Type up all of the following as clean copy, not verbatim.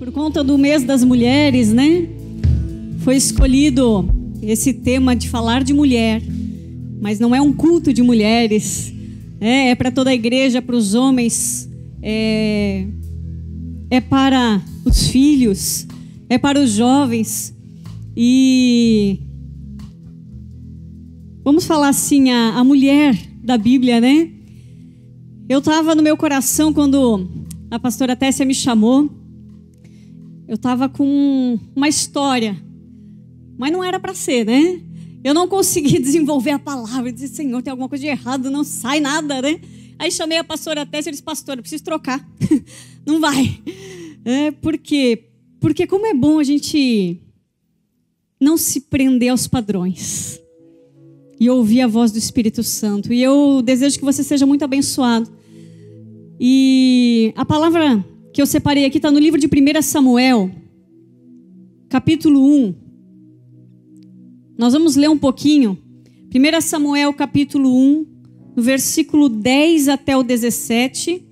Por conta do mês das mulheres, né? Foi escolhido esse tema de falar de mulher, mas não é um culto de mulheres, é para toda a igreja, para os homens, é para os filhos, é para os jovens. E vamos falar assim, a mulher da Bíblia, né? Eu estava no meu coração quando a pastora Tessia me chamou. Eu estava com uma história, mas não era para ser, né? Eu não consegui desenvolver a palavra. Eu disse, Senhor, tem alguma coisa de errado, não sai nada, né? Aí chamei a pastora Tessia e disse, pastora, preciso trocar. Não vai. Por quê? Porque como é bom a gente não se prender aos padrões e ouvir a voz do Espírito Santo. E eu desejo que você seja muito abençoado. E a palavra que eu separei aqui está no livro de 1 Samuel, capítulo 1. Nós vamos ler um pouquinho. 1 Samuel, capítulo 1, no versículo 10 até o 17.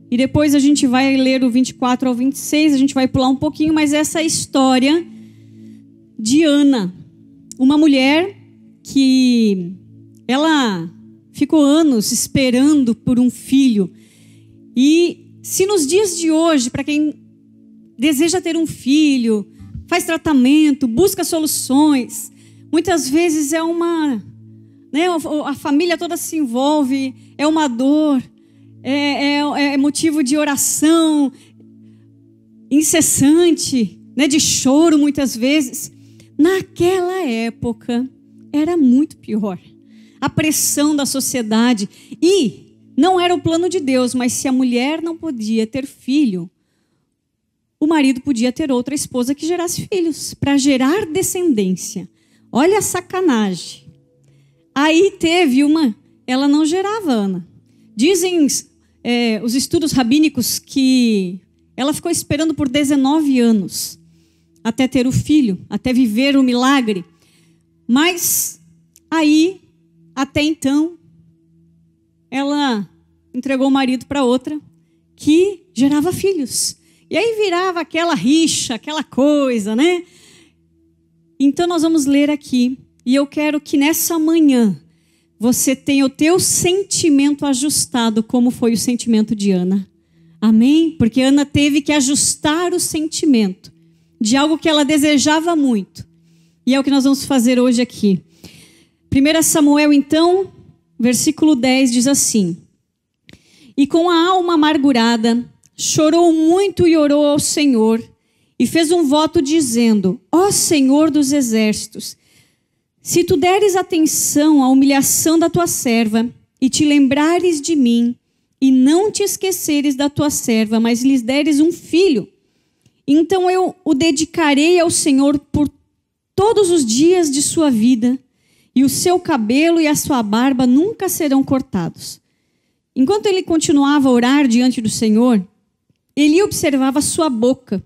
E depois a gente vai ler o 24 ao 26. A gente vai pular um pouquinho, mas essa é a história de Ana. Uma mulher que ela ficou anos esperando por um filho. E se nos dias de hoje, para quem deseja ter um filho, faz tratamento, busca soluções, muitas vezes é a família toda se envolve, é uma dor, é motivo de oração incessante, né, de choro muitas vezes. Naquela época era muito pior. A pressão da sociedade e não era o plano de Deus, mas se a mulher não podia ter filho, o marido podia ter outra esposa que gerasse filhos, para gerar descendência. Olha a sacanagem. Aí teve ela não gerava, Ana. Dizem os estudos rabínicos que ela ficou esperando por 19 anos até ter o filho, até viver o milagre. Mas aí, até então, ela entregou o marido para outra que gerava filhos. E aí virava aquela rixa, aquela coisa, né? Então nós vamos ler aqui. E eu quero que nessa manhã você tenha o teu sentimento ajustado, como foi o sentimento de Ana. Amém? Porque Ana teve que ajustar o sentimento de algo que ela desejava muito. E é o que nós vamos fazer hoje aqui. 1 Samuel, então, versículo 10 diz assim: E com a alma amargurada, chorou muito e orou ao Senhor, e fez um voto dizendo: Ó Senhor dos exércitos, se tu deres atenção à humilhação da tua serva, e te lembrares de mim, e não te esqueceres da tua serva, mas lhes deres um filho, então eu o dedicarei ao Senhor por todos os dias de sua vida, e o seu cabelo e a sua barba nunca serão cortados. Enquanto ele continuava a orar diante do Senhor, Eli observava sua boca.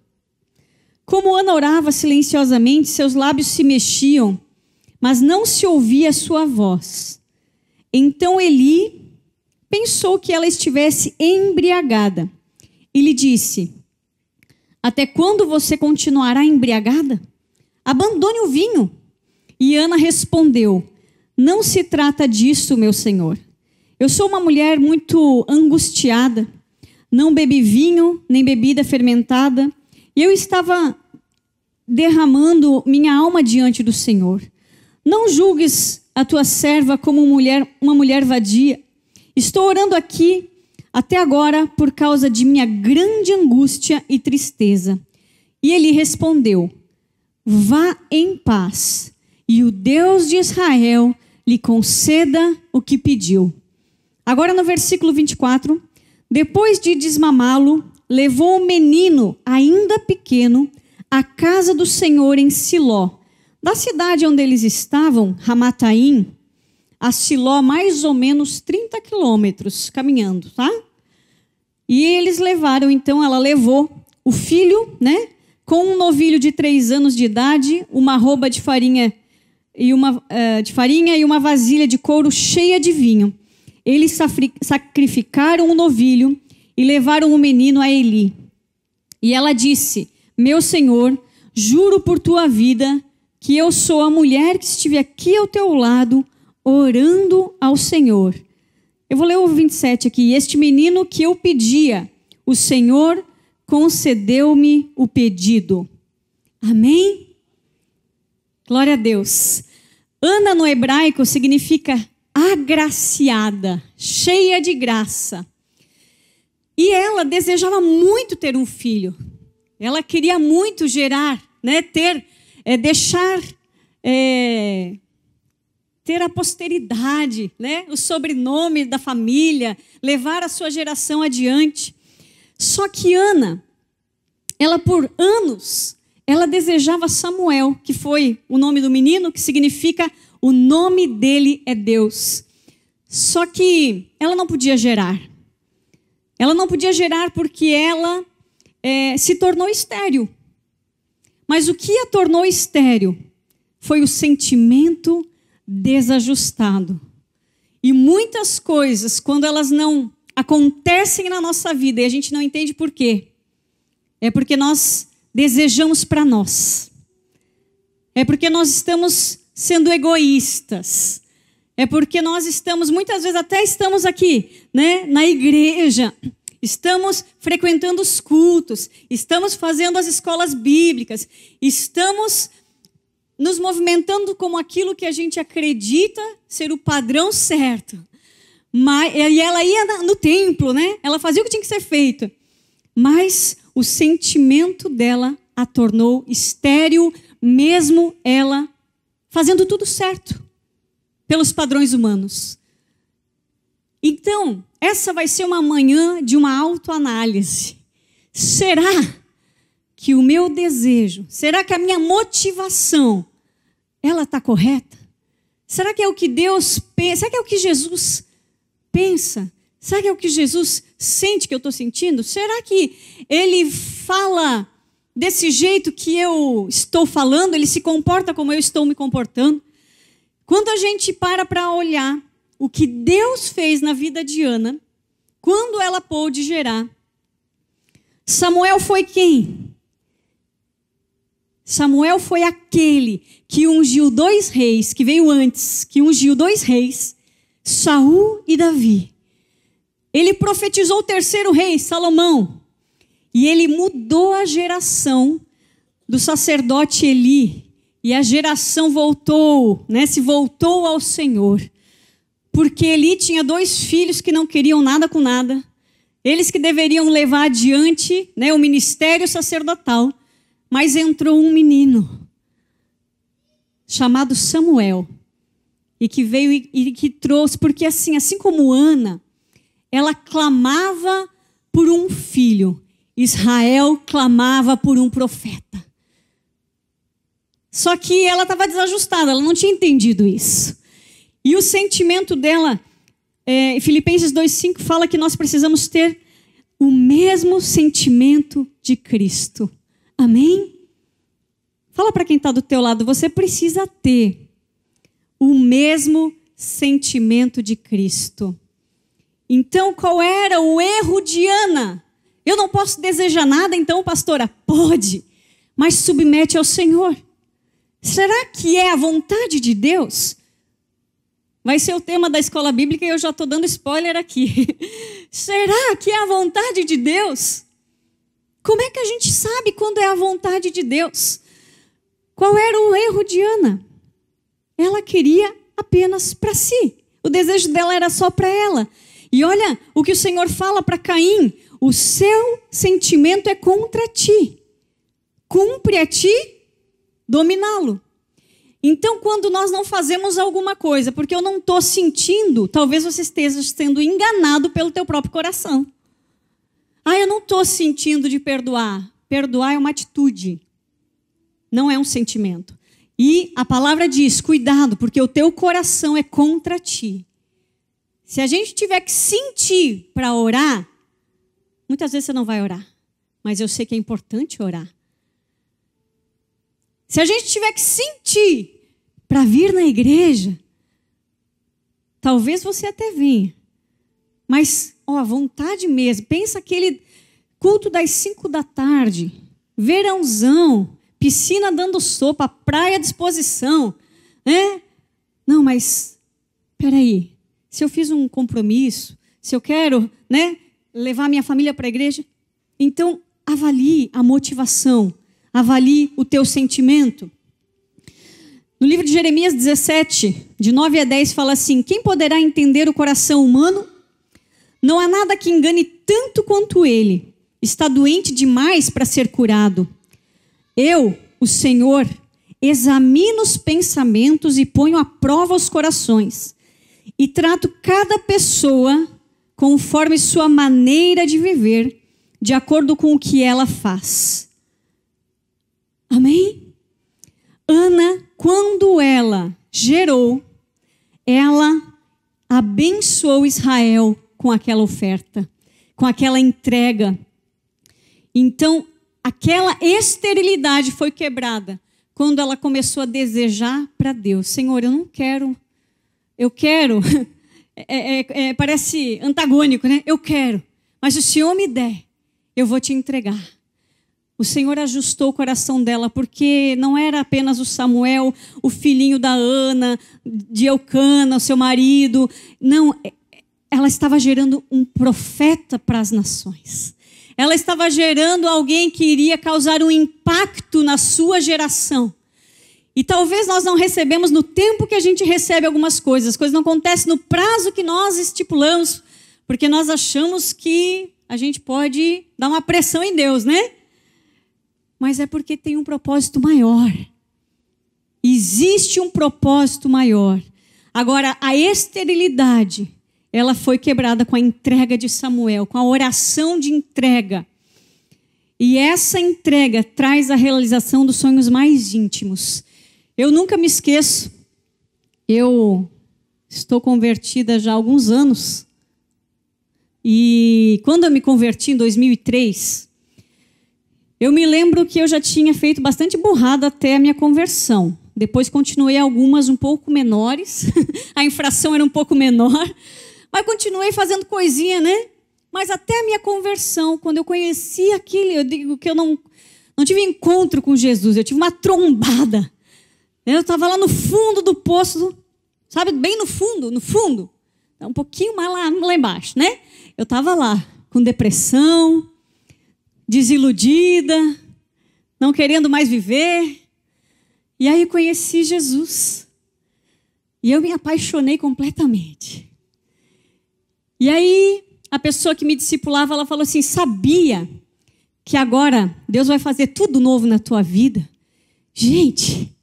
Como Ana orava silenciosamente, seus lábios se mexiam, mas não se ouvia sua voz. Então Eli pensou que ela estivesse embriagada e lhe disse: Até quando você continuará embriagada? Abandone o vinho. E Ana respondeu: Não se trata disso, meu senhor. Eu sou uma mulher muito angustiada. Não bebi vinho, nem bebida fermentada. E eu estava derramando minha alma diante do Senhor. Não julgues a tua serva como uma mulher vadia. Estou orando aqui até agora por causa de minha grande angústia e tristeza. E ele respondeu: Vá em paz, e o Deus de Israel lhe conceda o que pediu. Agora no versículo 24, depois de desmamá-lo, levou o menino, ainda pequeno, à casa do Senhor em Siló. Da cidade onde eles estavam, Ramataim, a Siló, mais ou menos 30 quilômetros caminhando, tá? E eles levaram, então, ela levou o filho, né? Com um novilho de 3 anos de idade, uma arroba de farinha e uma vasilha de couro cheia de vinho. Eles sacrificaram o novilho e levaram o menino a Eli. E ela disse: meu senhor, juro por tua vida que eu sou a mulher que estive aqui ao teu lado, orando ao Senhor. Eu vou ler o 27 aqui. Este menino que eu pedia, o Senhor concedeu-me o pedido. Amém? Glória a Deus. Ana no hebraico significa agraciada, cheia de graça. E ela desejava muito ter um filho. Ela queria muito gerar, né, ter a posteridade, né, o sobrenome da família, levar a sua geração adiante. Só que Ana, ela por anos, ela desejava Samuel, que foi o nome do menino, que significa o nome dele é Deus. Só que ela não podia gerar. Ela não podia gerar porque ela se tornou estéril. Mas o que a tornou estéril foi o sentimento desajustado. E muitas coisas, quando elas não acontecem na nossa vida e a gente não entende por quê, é porque nós desejamos para nós. É porque nós estamos sendo egoístas. É porque nós estamos, muitas vezes até estamos aqui, né, na igreja, estamos frequentando os cultos, estamos fazendo as escolas bíblicas, estamos nos movimentando como aquilo que a gente acredita ser o padrão certo. E ela ia no templo, né? Ela fazia o que tinha que ser feito. Mas o sentimento dela a tornou estéril, mesmo ela fazendo tudo certo, pelos padrões humanos. Então, essa vai ser uma manhã de uma autoanálise. Será que o meu desejo, será que a minha motivação, ela está correta? Será que é o que Deus pensa? Será que é o que Jesus pensa? Será que é o que Jesus sente que eu estou sentindo? Será que Ele fala desse jeito que eu estou falando? Ele se comporta como eu estou me comportando? Quando a gente para olhar o que Deus fez na vida de Ana, quando ela pôde gerar, Samuel foi quem? Samuel foi aquele que ungiu dois reis, que veio antes, que ungiu dois reis, Saul e Davi. Ele profetizou o terceiro rei, Salomão, e ele mudou a geração do sacerdote Eli, e a geração voltou, né, se voltou ao Senhor. Porque Eli tinha dois filhos que não queriam nada com nada. Eles que deveriam levar adiante, né, o ministério sacerdotal. Mas entrou um menino chamado Samuel. E que veio e que trouxe, porque assim como Ana, ela clamava por um filho. Israel clamava por um profeta. Só que ela estava desajustada, ela não tinha entendido isso. E o sentimento dela, Filipenses 2,5 fala que nós precisamos ter o mesmo sentimento de Cristo. Amém? Fala para quem está do teu lado, você precisa ter o mesmo sentimento de Cristo. Então, qual era o erro de Ana? Eu não posso desejar nada, então, pastora? Pode, mas submete ao Senhor. Será que é a vontade de Deus? Vai ser o tema da escola bíblica e eu já estou dando spoiler aqui. Será que é a vontade de Deus? Como é que a gente sabe quando é a vontade de Deus? Qual era o erro de Ana? Ela queria apenas para si. O desejo dela era só para ela. E olha o que o Senhor fala para Caim. O seu sentimento é contra ti. Cumpre a ti dominá-lo. Então, quando nós não fazemos alguma coisa, porque eu não estou sentindo, talvez você esteja sendo enganado pelo teu próprio coração. Eu não estou sentindo de perdoar. Perdoar é uma atitude, não é um sentimento. E a palavra diz, cuidado, porque o teu coração é contra ti. Se a gente tiver que sentir para orar, muitas vezes você não vai orar. Mas eu sei que é importante orar. Se a gente tiver que sentir para vir na igreja, talvez você até venha. Mas, a vontade mesmo. Pensa aquele culto das 5 da tarde, verãozão, piscina dando sopa, praia à disposição, né? Não, mas, peraí, se eu fiz um compromisso, se eu quero, né, levar minha família para a igreja, então avalie a motivação, avalie o teu sentimento. No livro de Jeremias 17, de 9 a 10, fala assim: quem poderá entender o coração humano? Não há nada que engane tanto quanto ele. Está doente demais para ser curado. Eu, o Senhor, examino os pensamentos e ponho à prova os corações. E trato cada pessoa conforme sua maneira de viver, de acordo com o que ela faz. Amém? Ana, quando ela gerou, ela abençoou Israel com aquela oferta, com aquela entrega. Então, aquela esterilidade foi quebrada quando ela começou a desejar para Deus. Senhor, eu não quero, eu quero, parece antagônico, né? Eu quero, mas se o Senhor me der, eu vou te entregar. O Senhor ajustou o coração dela, porque não era apenas o Samuel, o filhinho da Ana, de Eucana, o seu marido. Não, ela estava gerando um profeta para as nações. Ela estava gerando alguém que iria causar um impacto na sua geração. E talvez nós não recebemos no tempo que a gente recebe algumas coisas. As coisas não acontecem no prazo que nós estipulamos, porque nós achamos que a gente pode dar uma pressão em Deus, né? Mas é porque tem um propósito maior. Existe um propósito maior. Agora, a esterilidade, ela foi quebrada com a entrega de Samuel, com a oração de entrega. E essa entrega traz a realização dos sonhos mais íntimos. Eu nunca me esqueço, eu estou convertida já há alguns anos. E quando eu me converti em 2003... eu me lembro que eu já tinha feito bastante burrada até a minha conversão. Depois continuei algumas um pouco menores. A infração era um pouco menor. Mas continuei fazendo coisinha, né? Mas até a minha conversão, quando eu conheci aquilo, eu digo que eu não tive encontro com Jesus. Eu tive uma trombada. Eu estava lá no fundo do poço, sabe? Bem no fundo. Um pouquinho mais lá embaixo, né? Eu estava lá com depressão, desiludida, não querendo mais viver. E aí conheci Jesus. E eu me apaixonei completamente. E aí a pessoa que me discipulava, ela falou assim: sabia que agora Deus vai fazer tudo novo na tua vida? Gente,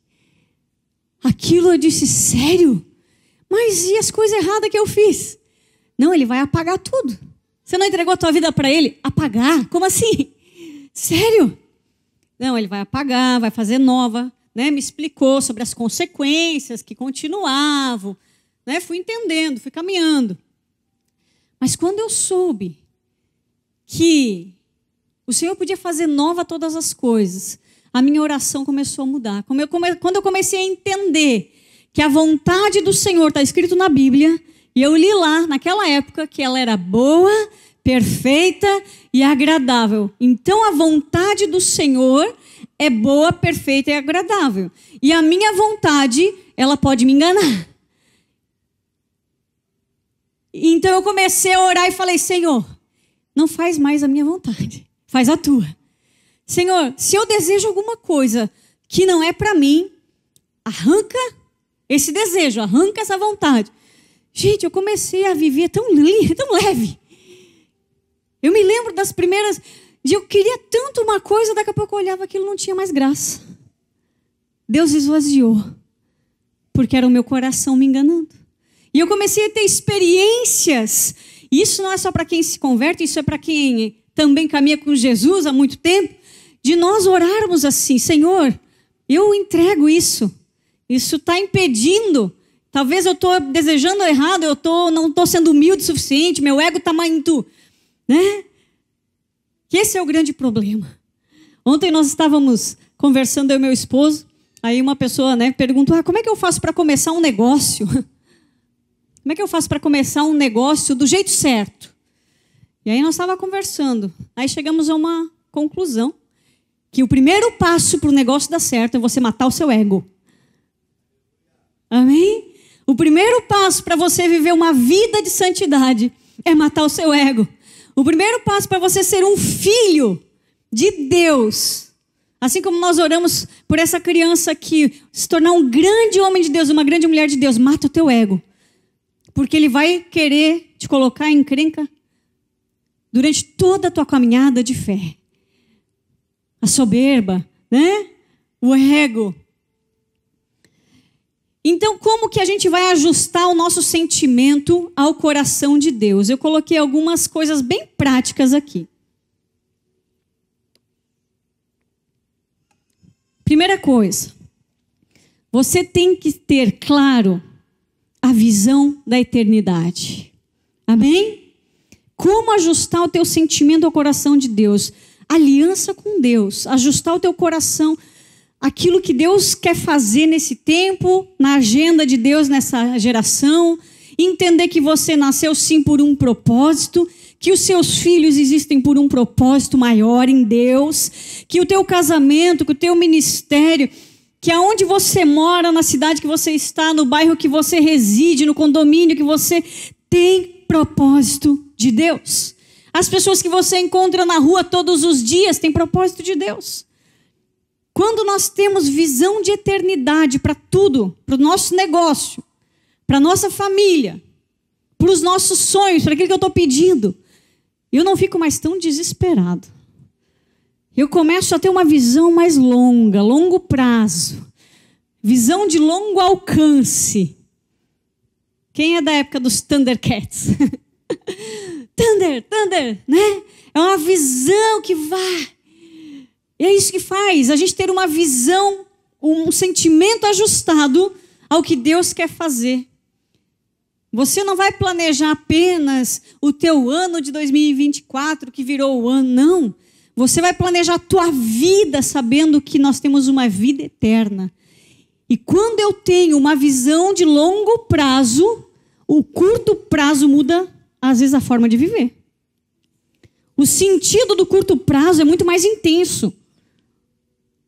aquilo eu disse: sério? Mas e as coisas erradas que eu fiz? Não, ele vai apagar tudo. Você não entregou a tua vida para ele? Apagar? Como assim? Sério? Não, ele vai apagar, vai fazer nova, né? Me explicou sobre as consequências que continuavam, né? Fui entendendo, fui caminhando. Mas quando eu soube que o Senhor podia fazer nova todas as coisas, a minha oração começou a mudar. Quando eu comecei a entender que a vontade do Senhor está escrito na Bíblia, e eu li lá, naquela época, que ela era boa, perfeita e agradável. Então, a vontade do Senhor é boa, perfeita e agradável. E a minha vontade, ela pode me enganar. Então, eu comecei a orar e falei: Senhor, não faz mais a minha vontade, faz a tua. Senhor, se eu desejo alguma coisa que não é para mim, arranca esse desejo, arranca essa vontade. Gente, eu comecei a viver tão leve. Eu me lembro das primeiras... eu queria tanto uma coisa, daqui a pouco eu olhava aquilo, não tinha mais graça. Deus esvaziou, porque era o meu coração me enganando. E eu comecei a ter experiências. E isso não é só para quem se converte, isso é para quem também caminha com Jesus há muito tempo. De nós orarmos assim: Senhor, eu entrego isso. Isso está impedindo. Talvez eu estou desejando errado, não estou sendo humilde o suficiente, meu ego está muito... né? Que esse é o grande problema. Ontem nós estávamos conversando, eu e meu esposo, aí uma pessoa, né, perguntou: como é que eu faço para começar um negócio? Como é que eu faço para começar um negócio do jeito certo? E aí nós estávamos conversando, aí chegamos a uma conclusão, que o primeiro passo para o negócio dar certo é você matar o seu ego. Amém? O primeiro passo para você viver uma vida de santidade é matar o seu ego. O primeiro passo para você ser um filho de Deus, assim como nós oramos por essa criança aqui, se tornar um grande homem de Deus, uma grande mulher de Deus, mata o teu ego. Porque ele vai querer te colocar em encrenca durante toda a tua caminhada de fé. A soberba, né? O ego. Então, como que a gente vai ajustar o nosso sentimento ao coração de Deus? Eu coloquei algumas coisas bem práticas aqui. Primeira coisa, você tem que ter claro a visão da eternidade. Amém? Como ajustar o teu sentimento ao coração de Deus? Aliança com Deus, ajustar o teu coração aquilo que Deus quer fazer nesse tempo, na agenda de Deus nessa geração, entender que você nasceu sim por um propósito, que os seus filhos existem por um propósito maior em Deus, que o teu casamento, que o teu ministério, que aonde você mora, na cidade que você está, no bairro que você reside, no condomínio que você tem propósito de Deus. As pessoas que você encontra na rua todos os dias têm propósito de Deus. Quando nós temos visão de eternidade para tudo, para o nosso negócio, para a nossa família, para os nossos sonhos, para aquilo que eu estou pedindo, eu não fico mais tão desesperado. Eu começo a ter uma visão mais longa, longo prazo, visão de longo alcance. Quem é da época dos Thundercats? Thunder, né? É uma visão que vai. E é isso que faz a gente ter uma visão, um sentimento ajustado ao que Deus quer fazer. Você não vai planejar apenas o teu ano de 2024, que virou o ano, não. Você vai planejar a tua vida sabendo que nós temos uma vida eterna. E quando eu tenho uma visão de longo prazo, o curto prazo muda, às vezes, a forma de viver. O sentido do curto prazo é muito mais intenso.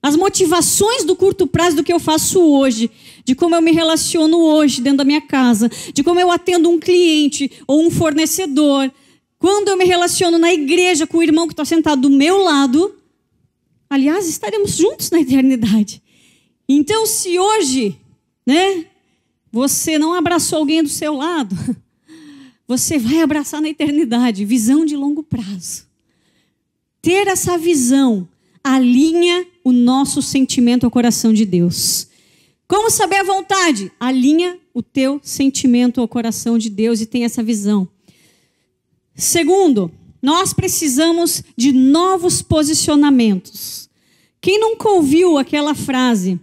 As motivações do curto prazo do que eu faço hoje, de como eu me relaciono hoje dentro da minha casa, de como eu atendo um cliente ou um fornecedor, quando eu me relaciono na igreja com o irmão que está sentado do meu lado, aliás, estaremos juntos na eternidade. Então, se hoje, né, você não abraçou alguém do seu lado, você vai abraçar na eternidade, visão de longo prazo. Ter essa visão alinha o nosso sentimento ao coração de Deus. Como saber a vontade? Alinha o teu sentimento ao coração de Deus e tem essa visão. Segundo, nós precisamos de novos posicionamentos. Quem nunca ouviu aquela frase?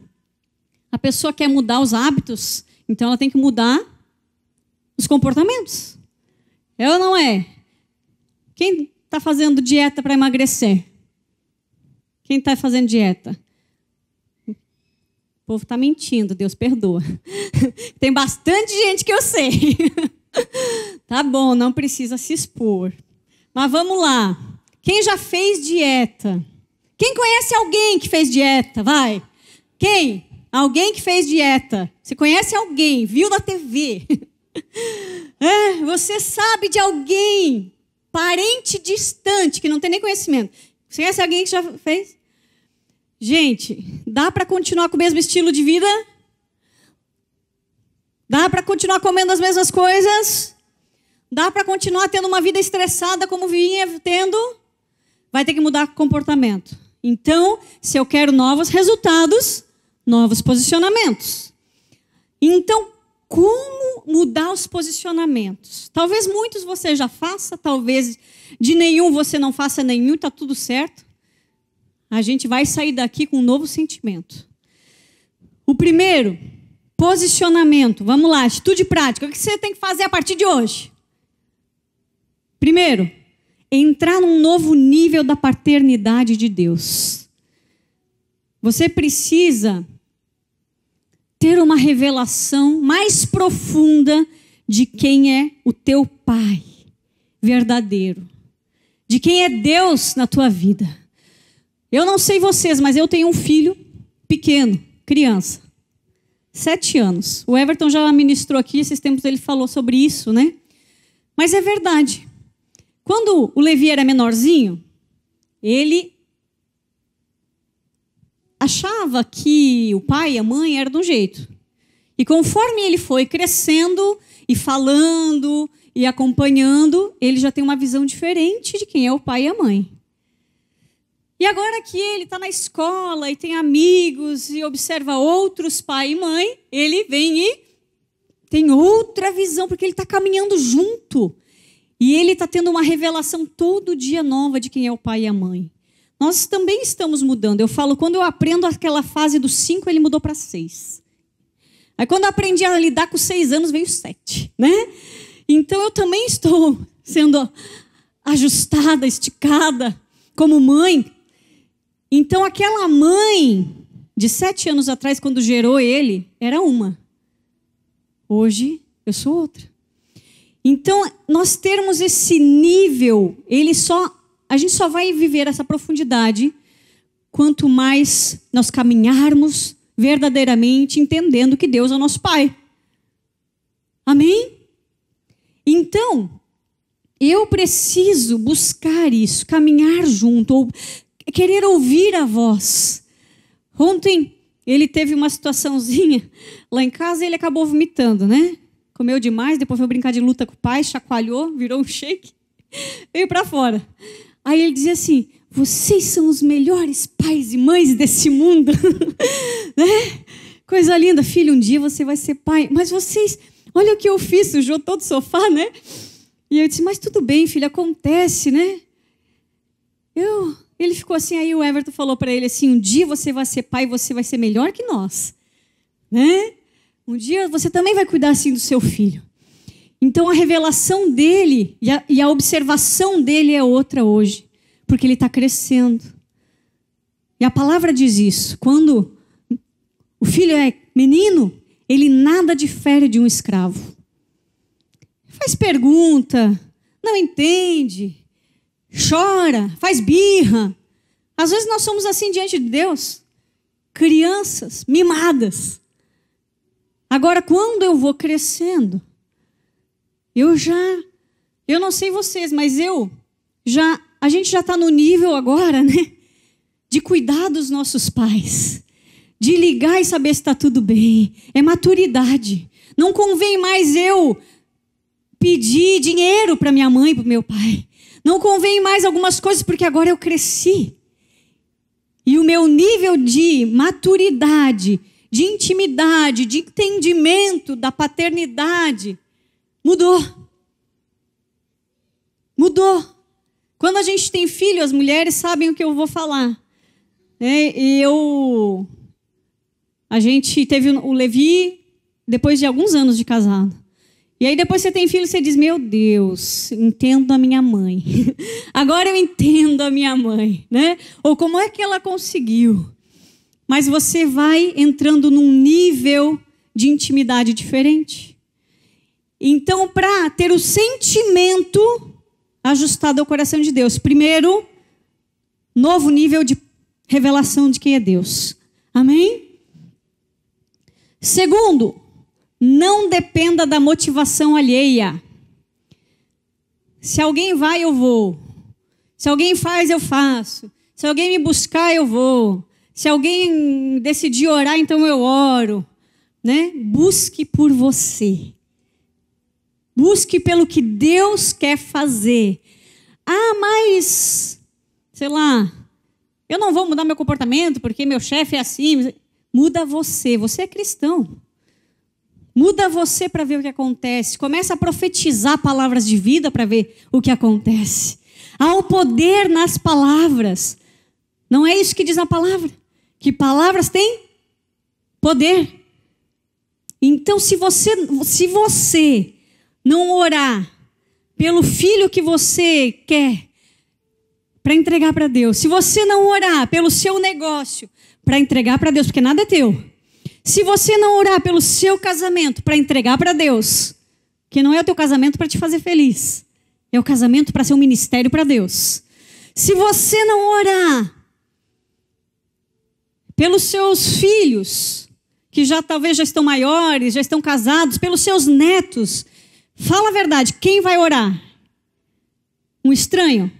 A pessoa quer mudar os hábitos, então ela tem que mudar os comportamentos. É ou não é? Quem está fazendo dieta para emagrecer? Quem está fazendo dieta? O povo está mentindo, Deus perdoa. Tem bastante gente que eu sei. Tá bom, não precisa se expor. Mas vamos lá. Quem já fez dieta? Quem conhece alguém que fez dieta? Vai. Quem? Alguém que fez dieta. Você conhece alguém? Viu na TV? Você sabe de alguém, parente distante, que não tem nem conhecimento. Você conhece alguém que já fez? Gente, dá para continuar com o mesmo estilo de vida? Dá para continuar comendo as mesmas coisas? Dá para continuar tendo uma vida estressada como vinha tendo? Vai ter que mudar o comportamento. Então, se eu quero novos resultados, novos posicionamentos. Então, como mudar os posicionamentos? Talvez muitos você já faça, talvez de nenhum você não faça nenhum, está tudo certo. A gente vai sair daqui com um novo sentimento. O primeiro, posicionamento. Vamos lá, atitude prática. O que você tem que fazer a partir de hoje? Primeiro, entrar num novo nível da paternidade de Deus. Você precisa ter uma revelação mais profunda de quem é o teu Pai verdadeiro. De quem é Deus na tua vida. Eu não sei vocês, mas eu tenho um filho pequeno, criança, 7 anos. O Everton já ministrou aqui, esses tempos ele falou sobre isso, né? Mas é verdade. Quando o Levi era menorzinho, ele achava que o pai e a mãe eram de um jeito. E conforme ele foi crescendo e falando e acompanhando, ele já tem uma visão diferente de quem é o pai e a mãe. E agora que ele está na escola e tem amigos e observa outros pai e mãe, ele vem e tem outra visão, porque ele está caminhando junto. E ele está tendo uma revelação todo dia nova de quem é o pai e a mãe. Nós também estamos mudando. Eu falo, quando eu aprendo aquela fase dos 5, ele mudou para 6. Aí quando eu aprendi a lidar com 6 anos, veio 7, né? Então eu também estou sendo ajustada, esticada, como mãe. Então aquela mãe de 7 anos atrás, quando gerou ele, era uma. Hoje eu sou outra. Então nós termos esse nível, a gente só vai viver essa profundidade quanto mais nós caminharmos verdadeiramente entendendo que Deus é o nosso Pai. Amém? Então, eu preciso buscar isso, caminhar junto, ou querer ouvir a voz. Ontem, ele teve uma situaçãozinha lá em casa e ele acabou vomitando, né? Comeu demais, depois foi brincar de luta com o pai, chacoalhou, virou um shake, veio para fora. Aí ele dizia assim, vocês são os melhores pais e mães desse mundo. Né? Coisa linda, filho, um dia você vai ser pai. Mas vocês, olha o que eu fiz, sujou todo o sofá, né? E eu disse, mas tudo bem, filho, acontece, né? Ele ficou assim, aí o Everton falou para ele assim, um dia você vai ser pai e você vai ser melhor que nós. Né? Um dia você também vai cuidar assim do seu filho. Então a revelação dele e a observação dele é outra hoje. Porque ele está crescendo. E a palavra diz isso. Quando o filho é menino, ele nada difere de um escravo. Faz pergunta, não entende, chora, faz birra. Às vezes nós somos assim diante de Deus. Crianças mimadas. Agora, quando eu vou crescendo, eu não sei vocês, mas a gente já está no nível agora, né? De cuidar dos nossos pais. De ligar e saber se está tudo bem. É maturidade. Não convém mais eu pedir dinheiro para minha mãe e para o meu pai. Não convém mais algumas coisas, porque agora eu cresci. E o meu nível de maturidade, de intimidade, de entendimento da paternidade mudou. Mudou. Quando a gente tem filho, as mulheres sabem o que eu vou falar. A gente teve o Levi depois de alguns anos de casado. E aí depois você tem filho, você diz, meu Deus, entendo a minha mãe. Agora eu entendo a minha mãe, né? Ou como é que ela conseguiu? Mas você vai entrando num nível de intimidade diferente. Então, para ter o sentimento ajustado ao coração de Deus. Primeiro, novo nível de revelação de quem é Deus. Amém? Segundo, não dependa da motivação alheia. Se alguém vai, eu vou. Se alguém faz, eu faço. Se alguém me buscar, eu vou. Se alguém decidir orar, então eu oro. Né? Busque por você. Busque pelo que Deus quer fazer. Ah, mas, sei lá, eu não vou mudar meu comportamento porque meu chefe é assim. Muda você. Você é cristão. Muda você para ver o que acontece. Começa a profetizar palavras de vida para ver o que acontece. Há o poder nas palavras. Não é isso que diz a palavra? Que palavras têm poder. Então, se você não orar pelo filho que você quer para entregar para Deus, se você não orar pelo seu negócio para entregar para Deus, porque nada é teu, se você não orar pelo seu casamento para entregar para Deus, que não é o teu casamento para te fazer feliz, é o casamento para ser um ministério para Deus. Se você não orar pelos seus filhos, que talvez já estão maiores, já estão casados, pelos seus netos. Fala a verdade, quem vai orar? Um estranho?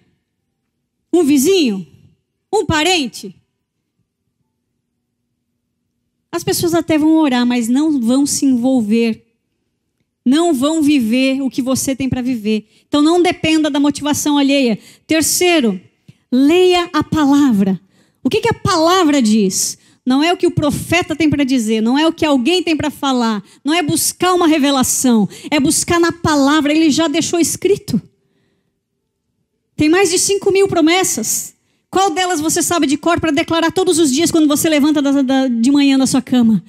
Um vizinho? Um parente? As pessoas até vão orar, mas não vão se envolver. Não vão viver o que você tem para viver. Então não dependa da motivação alheia. Terceiro, leia a palavra. O que a palavra diz? Não é o que o profeta tem para dizer, não é o que alguém tem para falar, não é buscar uma revelação, é buscar na palavra, ele já deixou escrito. Tem mais de 5.000 promessas. Qual delas você sabe de cor para declarar todos os dias quando você levanta de manhã da sua cama?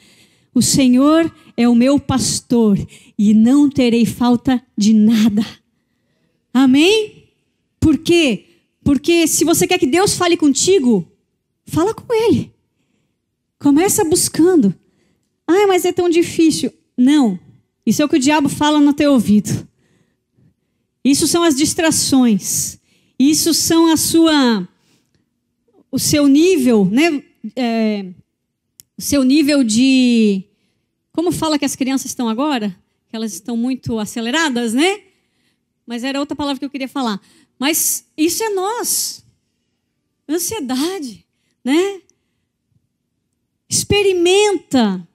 O Senhor é o meu pastor e não terei falta de nada. Amém? Por quê? Porque se você quer que Deus fale contigo, fala com Ele. Começa buscando. Ah, mas é tão difícil. Não. Isso é o que o diabo fala no teu ouvido. Isso são as distrações. Isso são o seu nível, né? O seu nível de... Como fala que as crianças estão agora? Que elas estão muito aceleradas, né? Mas era outra palavra que eu queria falar. Mas isso é nós. Ansiedade, né? Experimenta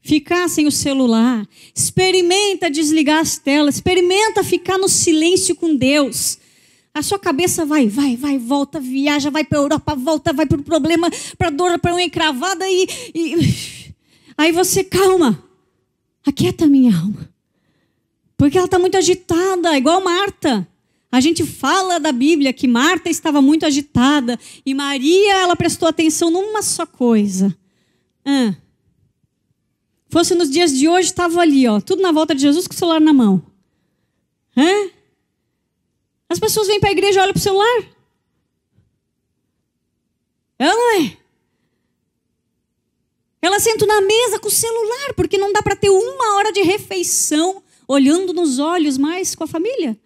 ficar sem o celular. Experimenta desligar as telas. Experimenta ficar no silêncio com Deus. A sua cabeça vai, volta, viaja, vai para a Europa, volta, vai para o problema, para a dor, para uma encravada e... Aí você, calma. Aquieta a minha alma. Porque ela está muito agitada, igual Marta. A gente fala da Bíblia que Marta estava muito agitada e Maria, ela prestou atenção numa só coisa. Fosse nos dias de hoje, estava ali, ó, tudo na volta de Jesus com o celular na mão. As pessoas vêm para a igreja e olham para o celular. É ou não é? Elas sentam na mesa com o celular, porque não dá para ter 1 hora de refeição olhando nos olhos mais com a família.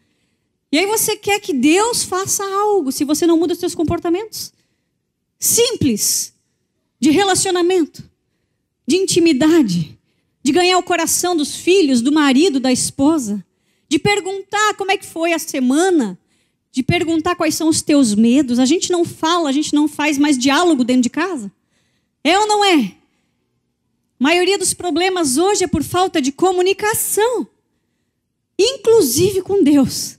E aí você quer que Deus faça algo, se você não muda os seus comportamentos. Simples. De relacionamento. De intimidade. De ganhar o coração dos filhos, do marido, da esposa. De perguntar como é que foi a semana. De perguntar quais são os teus medos. A gente não fala, a gente não faz mais diálogo dentro de casa. É ou não é? A maioria dos problemas hoje é por falta de comunicação. Inclusive com Deus.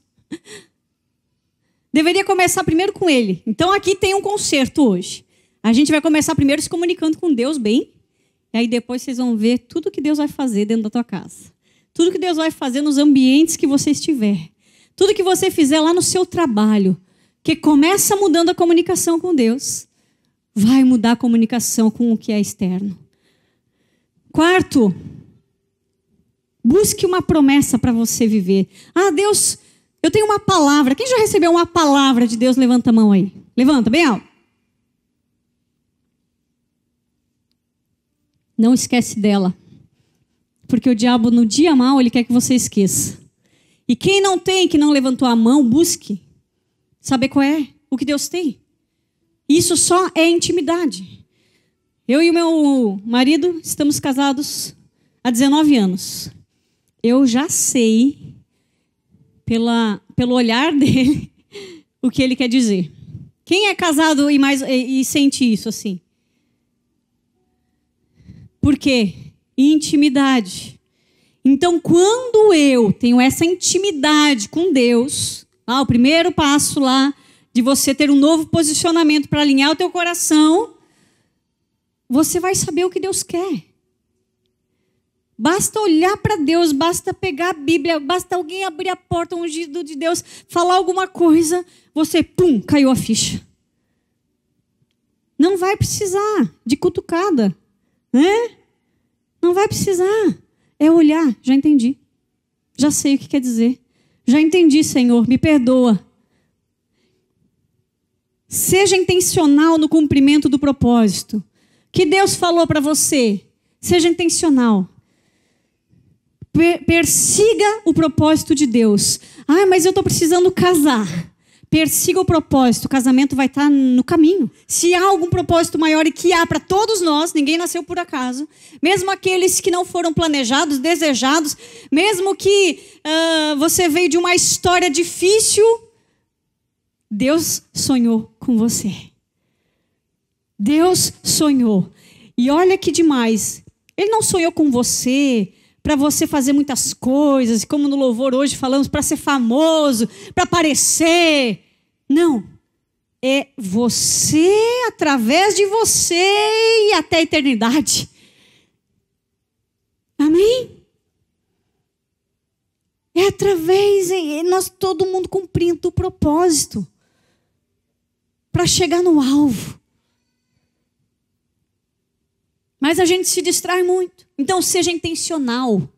Deveria começar primeiro com Ele. Então aqui tem um concerto hoje. A gente vai começar primeiro se comunicando com Deus bem. E aí depois vocês vão ver tudo que Deus vai fazer dentro da tua casa. Tudo que Deus vai fazer nos ambientes que você estiver. Tudo que você fizer lá no seu trabalho. Que começa mudando a comunicação com Deus. Vai mudar a comunicação com o que é externo. Quarto, busque uma promessa para você viver. Ah, Deus, eu tenho uma palavra. Quem já recebeu uma palavra de Deus? Levanta a mão aí. Levanta, bem alto. Não esquece dela. Porque o diabo, no dia mau, ele quer que você esqueça. E quem não tem, que não levantou a mão, busque saber qual é o que Deus tem. Isso só é intimidade. Eu e o meu marido estamos casados há 19 anos. Eu já sei, pelo olhar dele, o que ele quer dizer. Quem é casado e sente isso assim? Por quê? Intimidade. Então, quando eu tenho essa intimidade com Deus, o primeiro passo lá de você ter um novo posicionamento para alinhar o teu coração, você vai saber o que Deus quer. Basta olhar para Deus, basta pegar a Bíblia, basta alguém abrir a porta, um ungido de Deus, falar alguma coisa, você, caiu a ficha. Não vai precisar de cutucada, né? Não vai precisar. É olhar, já entendi. Já sei o que quer dizer. Já entendi, Senhor, me perdoa. Seja intencional no cumprimento do propósito. Que Deus falou para você, seja intencional. Persiga o propósito de Deus. Mas eu estou precisando casar. persiga o propósito, o casamento vai estar no caminho. Se há algum propósito maior, e que há para todos nós, ninguém nasceu por acaso, mesmo aqueles que não foram planejados, desejados, mesmo que você veio de uma história difícil, Deus sonhou com você. Deus sonhou. E olha que demais, Ele não sonhou com você para você fazer muitas coisas, como no louvor hoje falamos, para ser famoso, para aparecer. Não. É você, através de você e até a eternidade. Amém? É através, nós todo mundo cumprindo o propósito para chegar no alvo. Mas a gente se distrai muito. Então seja intencional.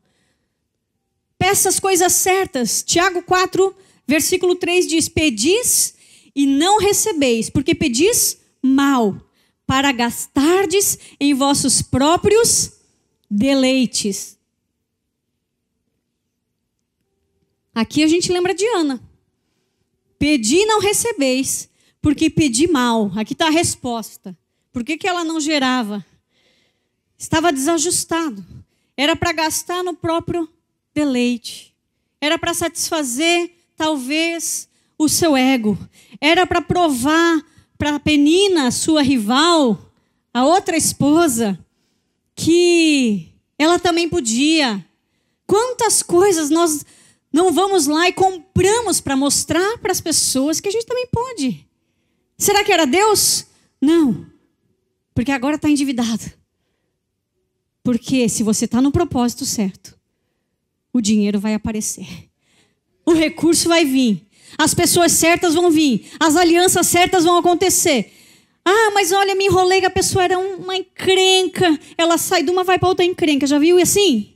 Peça as coisas certas. Tiago 4, versículo 3 diz: pedis e não recebeis, porque pedis mal, para gastardes em vossos próprios deleites. Aqui a gente lembra de Ana. Pedi e não recebeis, porque pedi mal. Aqui está a resposta. Por que ela não gerava? Estava desajustado. Era para gastar no próprio deleite. Era para satisfazer, talvez, o seu ego. Era para provar para a Penina, sua rival, a outra esposa, que ela também podia. Quantas coisas nós não vamos lá e compramos para mostrar para as pessoas que a gente também pode. Será que era Deus? Não. Porque agora está endividado. Porque se você está no propósito certo, o dinheiro vai aparecer. O recurso vai vir. As pessoas certas vão vir. As alianças certas vão acontecer. Ah, mas olha, me enrolei que a pessoa era uma encrenca. Ela sai de uma, vai para outra encrenca. Já viu assim?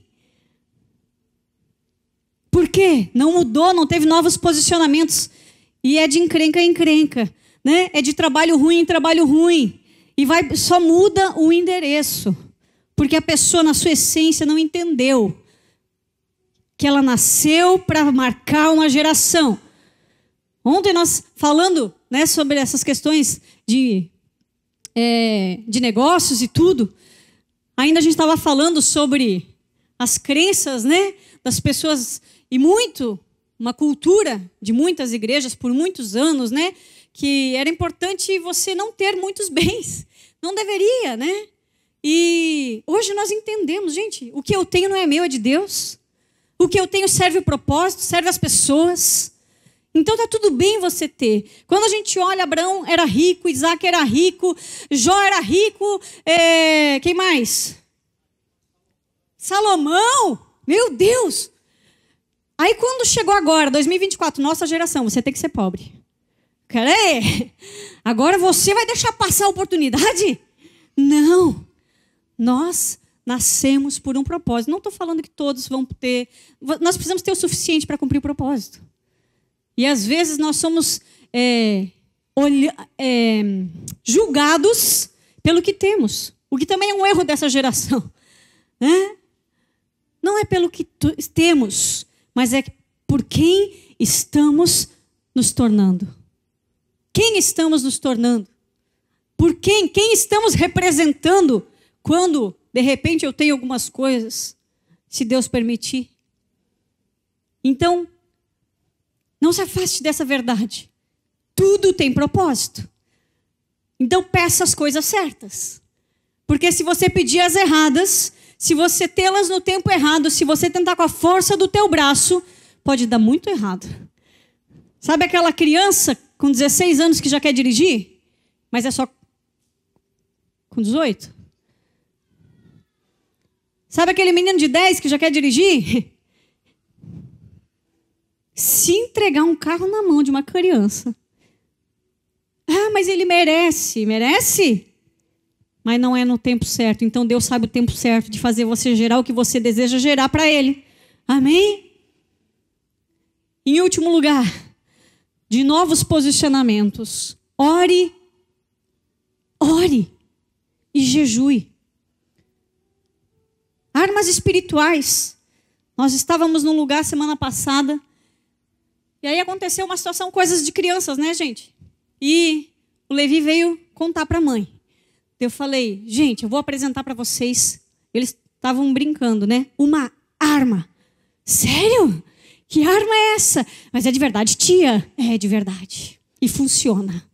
Por quê? Não mudou, não teve novos posicionamentos. E é de encrenca em encrenca. Né? É de trabalho ruim em trabalho ruim. E só muda o endereço. Porque a pessoa, na sua essência, não entendeu que ela nasceu para marcar uma geração. Ontem nós falando, né, sobre essas questões de negócios e tudo, ainda a gente estava falando sobre as crenças, né, das pessoas, e uma cultura de muitas igrejas por muitos anos, né, que era importante você não ter muitos bens. Não deveria, né? E hoje nós entendemos, gente, o que eu tenho não é meu, é de Deus. O que eu tenho serve o propósito, serve as pessoas. Então está tudo bem você ter. Quando a gente olha, Abraão era rico, Isaac era rico, Jó era rico, quem mais? Salomão, meu Deus. Aí quando chegou agora, 2024, nossa geração, você tem que ser pobre. Agora você vai deixar passar a oportunidade? Não. Nós nascemos por um propósito. Não estou falando que todos vão ter. Nós precisamos ter o suficiente para cumprir o propósito. E às vezes nós somos julgados pelo que temos. O que também é um erro dessa geração. Né? Não é pelo que temos, mas é por quem estamos nos tornando. Quem estamos nos tornando? Por quem estamos representando? Quando, de repente, eu tenho algumas coisas, se Deus permitir. Então, não se afaste dessa verdade. Tudo tem propósito. Então, peça as coisas certas. Porque se você pedir as erradas, se você tê-las no tempo errado, se você tentar com a força do teu braço, pode dar muito errado. Sabe aquela criança com 16 anos que já quer dirigir? Mas é só com 18? Sabe aquele menino de 10 que já quer dirigir? Se entregar um carro na mão de uma criança. Ah, mas ele merece. Merece? Mas não é no tempo certo. Então Deus sabe o tempo certo de fazer você gerar o que você deseja gerar para Ele. Amém? Em último lugar, de novos posicionamentos. Ore e jejue. Armas espirituais. Nós estávamos num lugar semana passada E aí aconteceu uma situação, coisas de crianças, né, gente? E o Levi veio contar para a mãe. Eu falei, gente, eu vou apresentar para vocês. Eles estavam brincando, né? Uma arma. Sério? Que arma é essa? Mas é de verdade, tia? É de verdade. E funciona.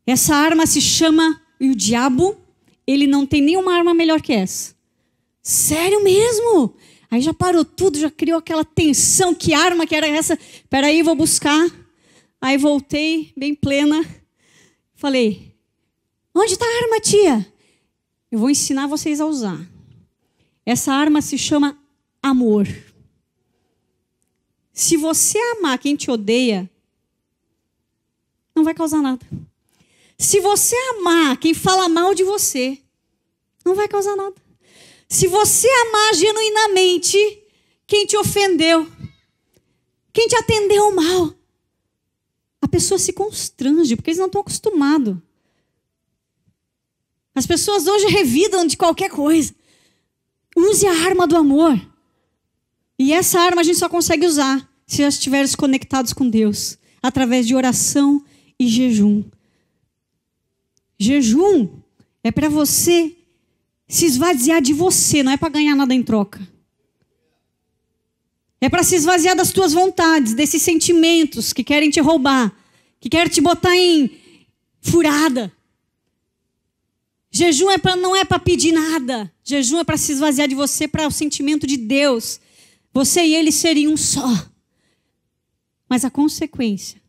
Essa arma se chama... E o diabo, ele não tem nenhuma arma melhor que essa. Sério mesmo? Aí já parou tudo, já criou aquela tensão. Que arma que era essa? Peraí, vou buscar. Aí voltei, bem plena. Falei, onde está a arma, tia? Eu vou ensinar vocês a usar. Essa arma se chama amor. Se você amar quem te odeia, não vai causar nada. Se você amar quem fala mal de você, não vai causar nada. Se você amar genuinamente quem te ofendeu, quem te atendeu mal, a pessoa se constrange, porque eles não estão acostumados. As pessoas hoje revidam de qualquer coisa. Use a arma do amor. E essa arma a gente só consegue usar se já estivermos conectados com Deus, através de oração e jejum. Jejum é para você se esvaziar de você, não é para ganhar nada em troca. É para se esvaziar das tuas vontades, desses sentimentos que querem te roubar, que querem te botar em furada. Jejum não é para pedir nada. Jejum é para se esvaziar de você, para o sentimento de Deus. Você e ele seriam um só. Mas a consequência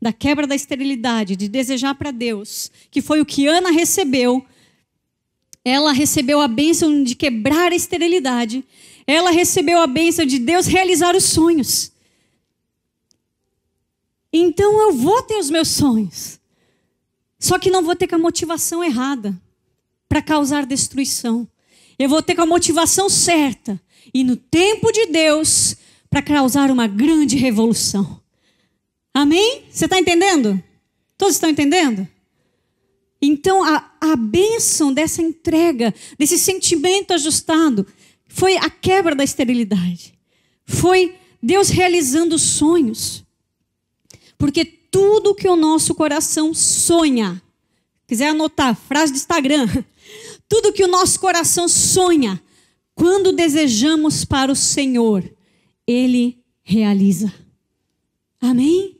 da quebra da esterilidade, de desejar para Deus, que foi o que Ana recebeu, ela recebeu a bênção de quebrar a esterilidade, ela recebeu a bênção de Deus realizar os sonhos. Então eu vou ter os meus sonhos, só que não vou ter com a motivação errada, para causar destruição. Eu vou ter com a motivação certa, e no tempo de Deus, para causar uma grande revolução. Amém? Você está entendendo? Todos estão entendendo? Então, a bênção dessa entrega, desse sentimento ajustado, foi a quebra da esterilidade. Foi Deus realizando os sonhos. Porque tudo que o nosso coração sonha, quiser anotar, frase de Instagram, tudo que o nosso coração sonha, quando desejamos para o Senhor, Ele realiza. Amém?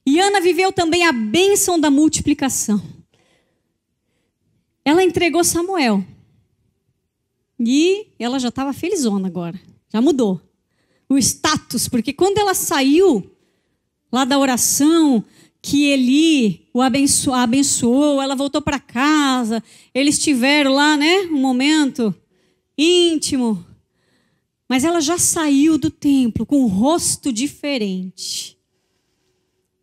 E Ana viveu também a bênção da multiplicação. Ela entregou Samuel. E ela já estava felizona agora. Já mudou o status. Porque quando ela saiu lá da oração, que Eli a abençoou, ela voltou para casa. Eles tiveram lá, né, um momento íntimo. Mas ela já saiu do templo com um rosto diferente.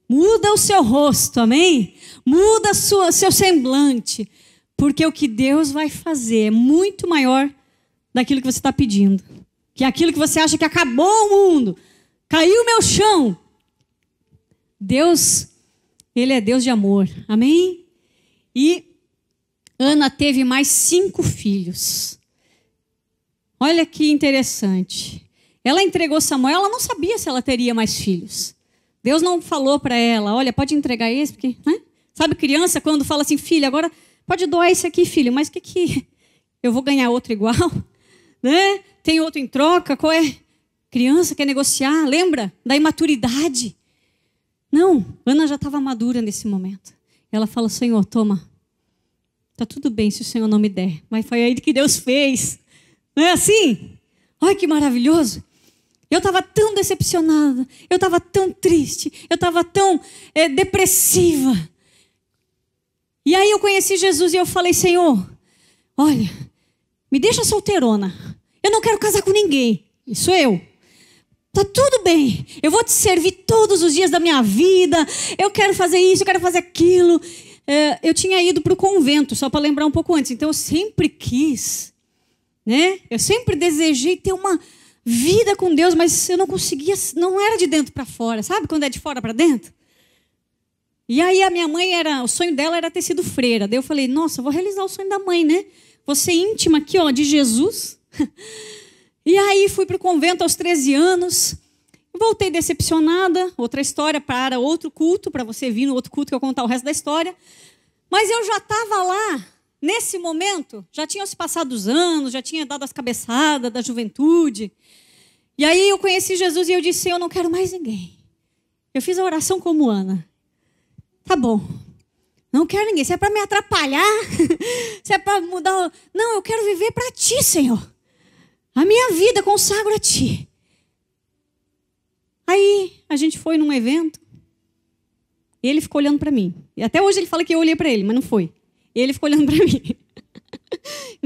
Muda o seu rosto, amém? Muda seu semblante. Porque o que Deus vai fazer é muito maior daquilo que você está pedindo. Que aquilo que você acha que acabou o mundo, caiu o meu chão. Deus, Ele é Deus de amor, amém? E Ana teve mais 5 filhos. Olha que interessante. Ela entregou Samuel, ela não sabia se ela teria mais filhos. Deus não falou para ela, olha, pode entregar esse, porque, né? Sabe criança quando fala assim, filha, agora pode doar esse aqui, filho, mas o que eu vou ganhar outro igual? Né? Tem outro em troca, qual é? Criança quer negociar, lembra? Da imaturidade. Não, Ana já estava madura nesse momento. Ela fala, Senhor, toma, está tudo bem se o Senhor não me der, mas foi aí que Deus fez. Não é assim? Olha que maravilhoso. Eu estava tão decepcionada, eu estava tão triste, eu estava tão depressiva. E aí eu conheci Jesus e eu falei, Senhor, olha, me deixa solteirona. Eu não quero casar com ninguém. Isso eu. Tá tudo bem. Eu vou te servir todos os dias da minha vida. Eu quero fazer isso, eu quero fazer aquilo. Eu tinha ido para o convento, só para lembrar um pouco antes. Então eu sempre quis, né? Eu sempre desejei ter uma vida com Deus, mas eu não conseguia, não era de dentro para fora. Sabe quando é de fora para dentro? E aí a minha mãe, o sonho dela era ter sido freira. Daí eu falei, nossa, vou realizar o sonho da mãe, né? Vou ser íntima aqui, ó, de Jesus. E aí fui para o convento aos 13 anos. voltei decepcionada, outra história para outro culto, para você vir no outro culto que eu contar o resto da história. Mas eu já estava lá, nesse momento, já tinham se passado os anos, já tinha dado as cabeçadas da juventude. E aí eu conheci Jesus e eu disse, eu não quero mais ninguém. Eu fiz a oração como Ana. Tá bom, não quero ninguém. Se é para me atrapalhar, se é para mudar... Não, eu quero viver para ti, Senhor. A minha vida consagro a ti. Aí a gente foi num evento, e ele ficou olhando para mim. E até hoje ele fala que eu olhei para ele, mas não foi. E ele ficou olhando para mim.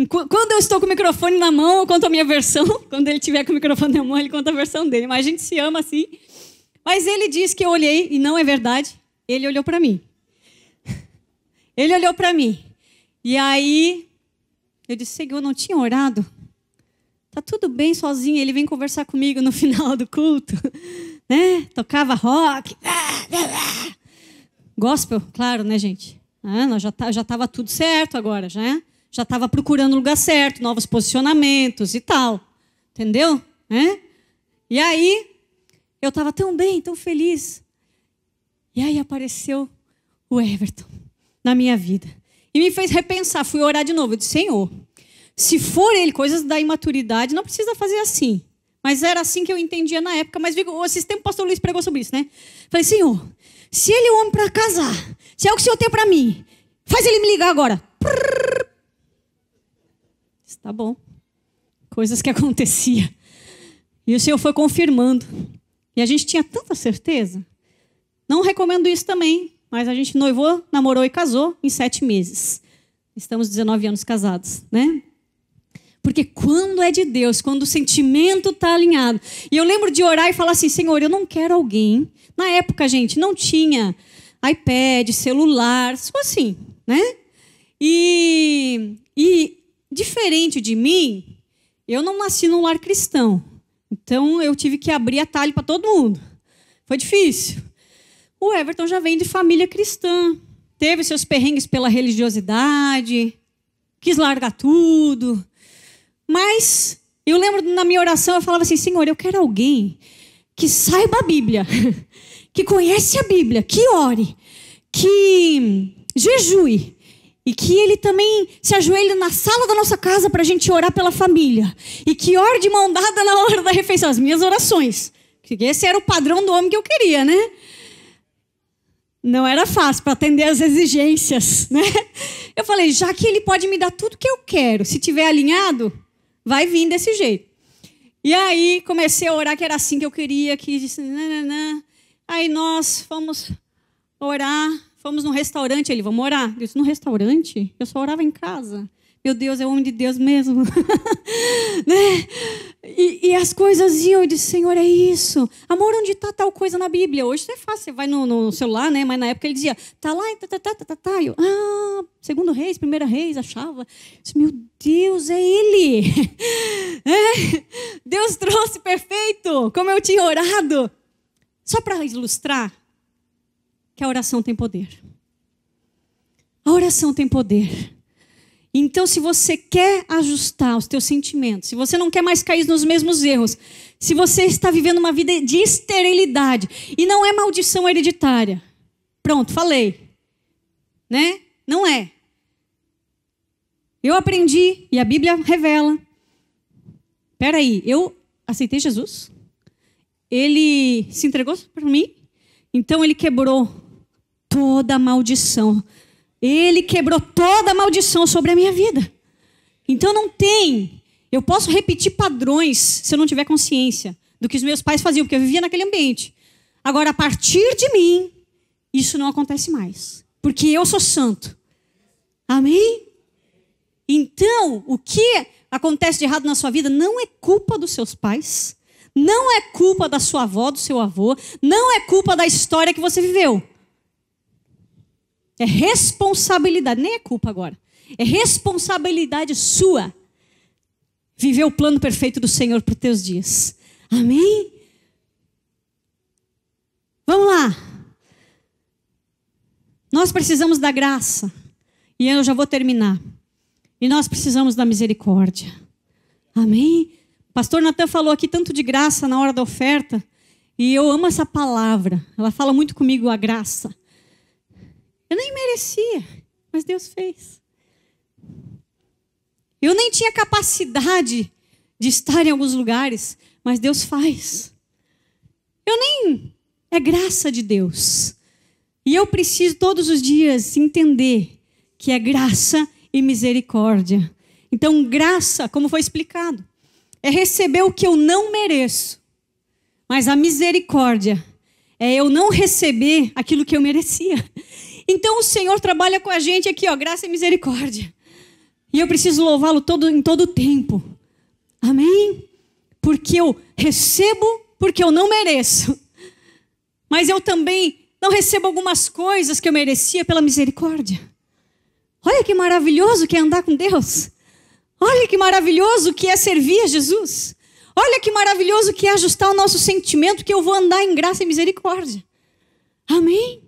Quando eu estou com o microfone na mão, eu conto a minha versão. Quando ele tiver com o microfone na mão, ele conta a versão dele. Mas a gente se ama assim. Mas ele disse que eu olhei, e não é verdade. Ele olhou para mim. Ele olhou para mim. E aí, eu disse, Senhor, eu não tinha orado? Tá tudo bem sozinho. Ele vem conversar comigo no final do culto, né? Tocava rock, gospel, claro, né, gente? Nós já estava tudo certo agora, já estava procurando o lugar certo, novos posicionamentos e tal, entendeu? E aí eu estava tão bem, tão feliz. E aí apareceu o Everton na minha vida e me fez repensar. Fui orar de novo. Eu disse, Senhor, se for ele, coisas da imaturidade, não precisa fazer assim. Mas era assim que eu entendia na época. Mas esses tempos o pastor Luiz pregou sobre isso, né? Falei, Senhor, se ele é um homem para casar, se é o que o Senhor tem para mim, faz ele me ligar agora. Tá bom. Coisas que acontecia. E o Senhor foi confirmando. E a gente tinha tanta certeza. Não recomendo isso também. Mas a gente noivou, namorou e casou em 7 meses. Estamos 19 anos casados, né? Porque quando é de Deus, quando o sentimento está alinhado. E eu lembro de orar e falar assim, Senhor, eu não quero alguém. Na época, gente, não tinha iPad, celular, só assim, né? E diferente de mim, eu não nasci num lar cristão. Então, eu tive que abrir atalho para todo mundo. Foi difícil. O Everton já vem de família cristã. Teve seus perrengues pela religiosidade, quis largar tudo. Mas eu lembro na minha oração, eu falava assim, Senhor, eu quero alguém que saiba a Bíblia, que conhece a Bíblia, que ore, que jejue e que ele também se ajoelhe na sala da nossa casa para a gente orar pela família e que ore de mão dada na hora da refeição, as minhas orações. Porque esse era o padrão do homem que eu queria, né? Não era fácil para atender as exigências, né? Eu falei, já que ele pode me dar tudo que eu quero, se tiver alinhado, vai vir desse jeito. E aí comecei a orar que era assim que eu queria, que disse, nananã. Aí nós fomos orar, fomos num restaurante, ele, vamos orar. Eu disse, no restaurante? Eu só orava em casa. Meu Deus, é homem de Deus mesmo. Né? E as coisas iam, eu disse, Senhor, é isso. Amor, onde está tal coisa na Bíblia? Hoje é fácil, você vai no celular, né? Mas na época ele dizia, tá lá, tá. Eu, 2 Reis, 1 Reis, achava. Eu disse, meu Deus, é ele. Deus trouxe perfeito, como eu tinha orado. Só para ilustrar que a oração tem poder. A oração tem poder. Então, se você quer ajustar os teus sentimentos, se você não quer mais cair nos mesmos erros, se você está vivendo uma vida de esterilidade, e não é maldição hereditária, pronto, falei, né? Não é. Eu aprendi, e a Bíblia revela. Espera aí, eu aceitei Jesus? Ele se entregou para mim? Então, ele quebrou toda a maldição. Ele quebrou toda a maldição sobre a minha vida. Então não tem. Eu posso repetir padrões se eu não tiver consciência do que os meus pais faziam, porque eu vivia naquele ambiente. Agora, a partir de mim, isso não acontece mais. Porque eu sou santo. Amém? Então, o que acontece de errado na sua vida não é culpa dos seus pais, não é culpa da sua avó, do seu avô, não é culpa da história que você viveu. É responsabilidade, nem é culpa agora. É responsabilidade sua viver o plano perfeito do Senhor para os teus dias. Amém? Vamos lá. Nós precisamos da graça. E eu já vou terminar. E nós precisamos da misericórdia. Amém? O pastor Natan falou aqui tanto de graça na hora da oferta. E eu amo essa palavra. Ela fala muito comigo, a graça. Eu nem merecia, mas Deus fez. Eu nem tinha capacidade de estar em alguns lugares, mas Deus faz. É graça de Deus. E eu preciso todos os dias entender que é graça e misericórdia. Então, graça, como foi explicado, é receber o que eu não mereço. Mas a misericórdia é eu não receber aquilo que eu merecia. Então, o Senhor trabalha com a gente aqui, ó, graça e misericórdia. E eu preciso louvá-lo em todo o tempo. Amém? Porque eu recebo porque eu não mereço. Mas eu também não recebo algumas coisas que eu merecia pela misericórdia. Olha que maravilhoso que é andar com Deus. Olha que maravilhoso que é servir a Jesus. Olha que maravilhoso que é ajustar o nosso sentimento, que eu vou andar em graça e misericórdia. Amém?